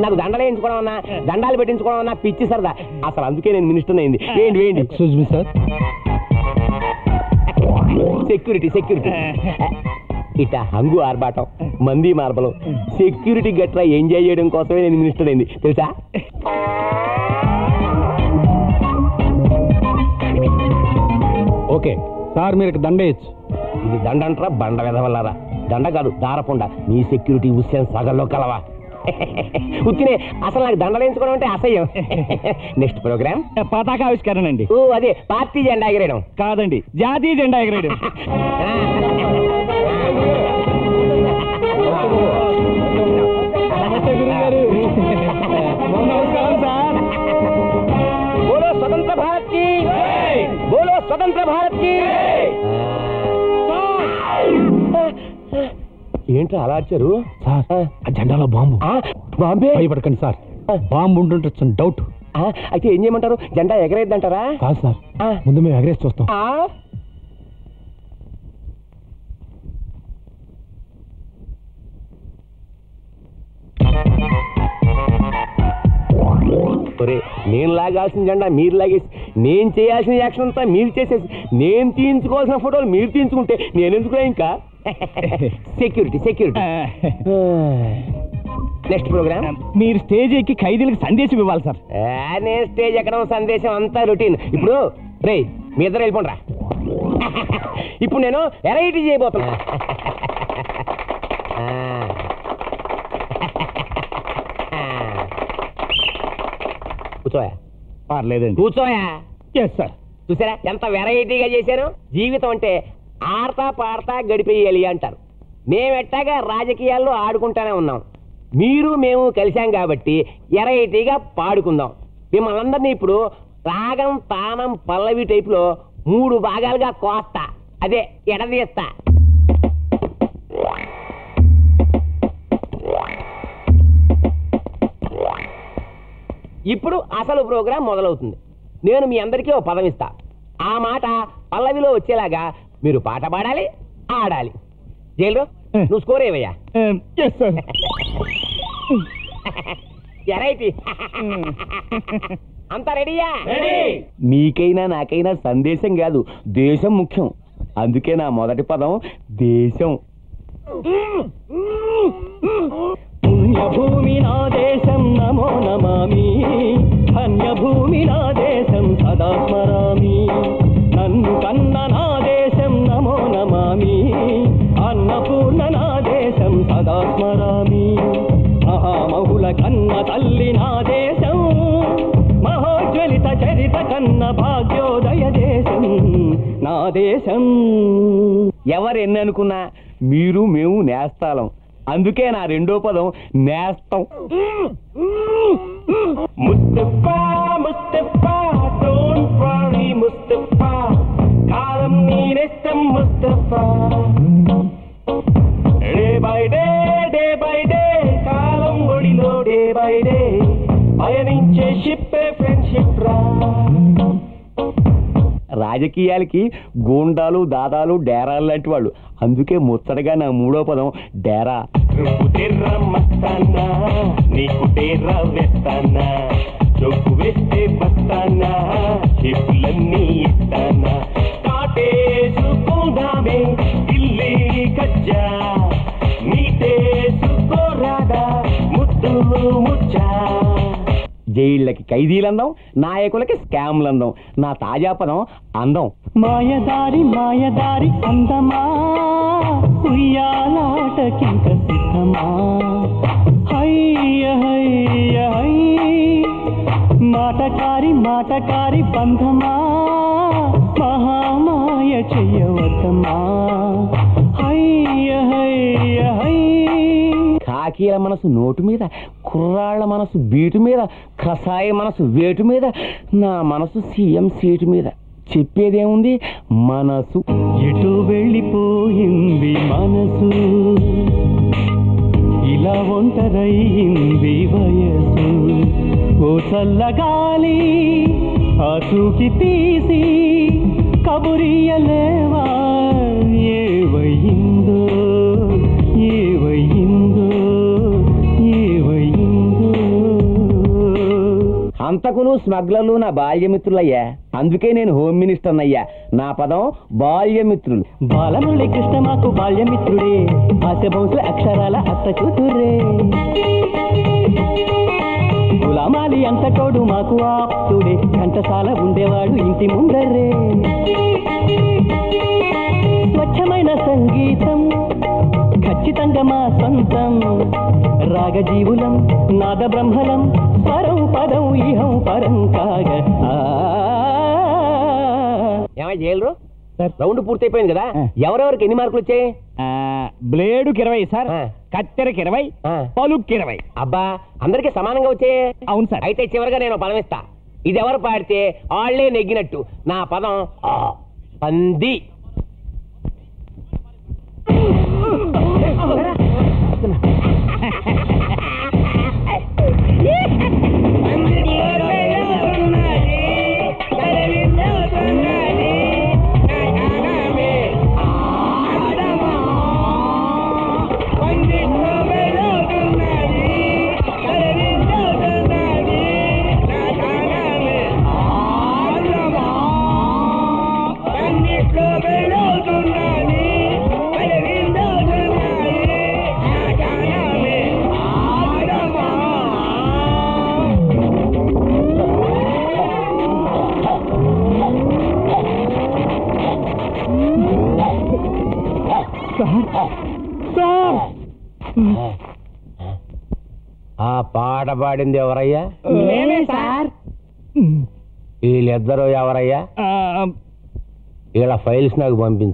నాకు దండలు వేయించుకోవడం అన్నా దండాలు పెట్టించుకోవడం అన్నా పిచ్చి సరదా. అసలు అందుకే నేను మినిస్టర్ అయింది. వేయండి వేయండి. Excuse me sir. Security security ఇట హంగు ఆర్బాటం మంది మార్బలం సెక్యూరిటీ గట్రా ఎంజాయ్ చేయడం కోసమే నేను మినిస్టర్ అయింది తెలుసా. ఓకే సార్, మీరు దండ వేయచ్చు. ఇది దండ అంటారా బండ వెదవల్లారా? దండ కాదు దారపుండ. నీ సెక్యూరిటీ హుస్సేన్ సాగర్లో కలవా? ఉత్తినే అసలు నాకు దండలు వేయించుకోవడం అంటే అసహ్యం. నెక్స్ట్ ప్రోగ్రామ్ పతాక ఆవిష్కరణ అండి. ఓ అదే పార్టీ జెండా ఎగరేయడం కాదండి, జాతీయ జెండా ఎగరేయడం. నమస్కారం సార్. బోలో స్వతంత్ర భారత్ కి, బోలో స్వతంత్ర భారత్ కి. ఏంటో అలా వచ్చారు సార్? ఆ జెండాలో బాంబు. బాంబే? భయపడకండి సార్, బాంబు ఉంటుంటే డౌట్. అయితే ఏం చేయమంటారు? జెండా ఎగరేద్దంటారా? కాదు సార్, ముందు మేము ఎగరేసి చూస్తాం. నేను లాగాల్సిన జెండా మీరు లాగేసి, నేను చేయాల్సిన యాక్షన్ అంతా మీరు చేసేసి, నేను తీయించుకోవాల్సిన ఫోటోలు మీరు తీయించుకుంటే నేను ఎందుకు ఇంకా. Security security. నెక్స్ట్ ప్రోగ్రామ్ మీరు స్టేజ్ ఎక్కి ఖైదీలకు సందేశం ఇవ్వాలి సార్. నేను స్టేజ్ ఎక్కడం సందేశం అంతా రొటీన్. ఇప్పుడు రే మీ ఇద్దరు వెళ్ళిపోండి రా. ఇప్పుడు నేను వెరైటీ చేయబోతున్నా. కూర్చోయా. పర్లేదండి, కూర్చోయా. Yes sir. చూసారా ఎంత వెరైటీగా చేశాను. జీవితం అంటే ఆడతా పాడతా గడిపేయాలి అంటారు. మేమెట్టాగా రాజకీయాల్లో ఆడుకుంటానే ఉన్నాం. మీరు మేము కలిశాం కాబట్టి వెరైటీగా పాడుకుందాం. మిమ్మల్ని అందరినీ ఇప్పుడు రాగం తానం పల్లవి టైపులో 3 భాగాలుగా కోస్తా, అదే ఎడదీస్తా. ఇప్పుడు అసలు ప్రోగ్రాం మొదలవుతుంది. నేను మీ అందరికీ ఓ పదం ఇస్తా. ఆ మాట పల్లవిలో వచ్చేలాగా మీరు పాట పాడాలి, ఆడాలి. జైలు నువ్వు స్కోర్ ఏవయ్యా? వెరైటీ అంతా రెడీయా? మీకైనా నాకైనా సందేశం కాదు దేశం ముఖ్యం. అందుకే నా మొదటి పదం దేశం. పుణ్యభూమి నా దేశం నమో నమామి, ధన్యభూమి నా దేశం సదా స్మరామి. నన్ను కన్న నా దేశం నమో నమామి, అన్నపూర్ణ నా దేశం సదా స్మరామి. మహామహుల కన్న తల్లి నా దేశం, మహోజ్వలిత చరిత కన్న భాగ్యోదయ దేశం నా దేశం. ఎవరెన్ని అనుకున్నా మీరు మేము నేస్తాలం. అందుకే నా రెండో పదం నేస్తం. ముస్తఫా ముస్తఫా డోంట్ వరీ ముస్తఫా, కాలం నీ నేస్తం ముస్తఫా. డే బై డే కాలం ఒడిలో డే బై డే పయనించే షిప్పే ఫ్రెండ్షిప్ రా. రాజకీయాలకి గూండాలు దాదాలు డేరాలు లాంటి వాళ్ళు. అందుకే ముచ్చటగా నా మూడో పదం డేరా. మస్తానా నీకు డేరా వేస్తానా, చొక్కు వేస్తే బస్తానా, చెప్పులన్నీ ఇస్తానా. కాటేసుకుందామే ఇల్లి కజ్జా, నీటేసుకోరాదా ముద్దు ముచ్చా. జైళ్ళకి ఖైదీలందం, నాయకులకి స్కామ్లందం. నా తాజా పదం అందం. మాయదారి మాయదారి అందమా, ఉయ్యాలాటకింక సిద్ధమా. హయ్య హయ్య హై, మాటకారి మాటకారి బంధమా, మహామాయ చెయ్యవద్దమా. హయ్య హయ్య హై. కాకీల మనసు నోటు మీద, కుర్రాళ్ల మనసు బీటు మీద, కసాయ మనసు వేటు మీద, నా మనసు సీఎం సీటు మీద. చెప్పేదేముంది మనసు. ఎటు వెళ్ళిపోయింది మనసు, ఇలా ఒంటరయింది వయసు. ఓ చల్లగాలి ఆచూకి తీసి కబురియలేవా, ఏవయిందో ఏవయిందో ఏవయిందో. హంతకులు స్మగ్లర్లు నా బాల్యమిత్రులయ్యా, అందుకే నేను హోమ్ మినిస్టర్ అయ్యా. నా పదం బాల్యమిత్రులు. బాలమురళి కృష్ణ మాకు బాల్యమిత్రుడే, ఆశ బహుశ అక్షరాల అత్త కూతురే. గులామాలి అంతటోడు మాకు ఆప్తుడే, ఘంటసాల ఉండేవాడు ఇంటి ముందరే. స్వచ్ఛమైన సంగీతం ఖచ్చితంగా మా సొంతం, రాగజీవులం నాద బ్రహ్మలం, స్వరం పదం ఇహం పరం కాగ. ఏమై జైలు రౌండ్ పూర్తయిపోయింది కదా, ఎవరెవరికి ఎన్ని మార్కులు వచ్చాయి? బ్లేడుకి 20 సార్, కత్తెరకి 20, పలుక్కి 20. అబ్బా, అందరికి సమానంగా వచ్చాయి. అవును సార్. అయితే చివరిగా నేను పదం ఇస్తా, ఇది ఎవరు పాడితే వాళ్లే నెగ్గినట్టు. నా పదం పంది. ఆ పాట పాడింది ఎవరయ్యా? సార్. వీళ్ళిద్దరూ ఎవరయ్యా? వీళ్ళ ఫైల్స్ నాకు పంపించు.